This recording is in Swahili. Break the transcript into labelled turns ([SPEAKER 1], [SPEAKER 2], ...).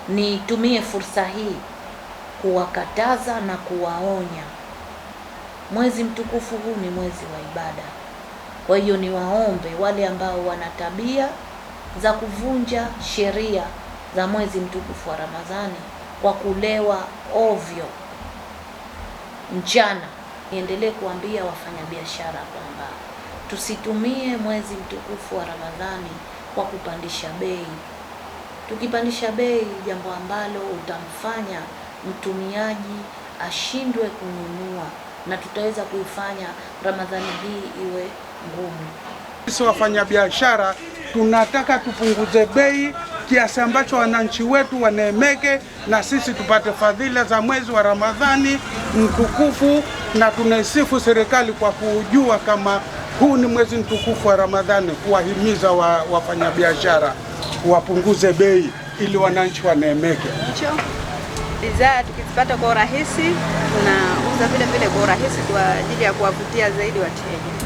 [SPEAKER 1] nitumie fursa hii kuwakataza na kuwaonya. Mwezi mtukufu huu ni mwezi wa ibada. Kwa hiyo niwaombe wale ambao wana tabia za kuvunja sheria za mwezi mtukufu wa Ramadhani kwa kulewa ovyo mchana, niendelee kuambia wafanyabiashara kwamba tusitumie mwezi mtukufu wa Ramadhani kwa kupandisha bei. Tukipandisha bei, jambo ambalo utamfanya mtumiaji ashindwe kununua na tutaweza kuifanya Ramadhani hii iwe ngumu.
[SPEAKER 2] Sisi wafanyabiashara tunataka tupunguze bei kiasi ambacho wananchi wetu waneemeke na sisi tupate fadhila za mwezi wa Ramadhani mtukufu, na tunaisifu serikali kwa kujua kama huu ni mwezi mtukufu wa Ramadhani, kuwahimiza wafanyabiashara wapunguze bei ili wananchi waneemeke.
[SPEAKER 3] Bidhaa tukizipata kwa urahisi, tunauza vile vile kwa urahisi kwa ajili ya kuwavutia zaidi wateja.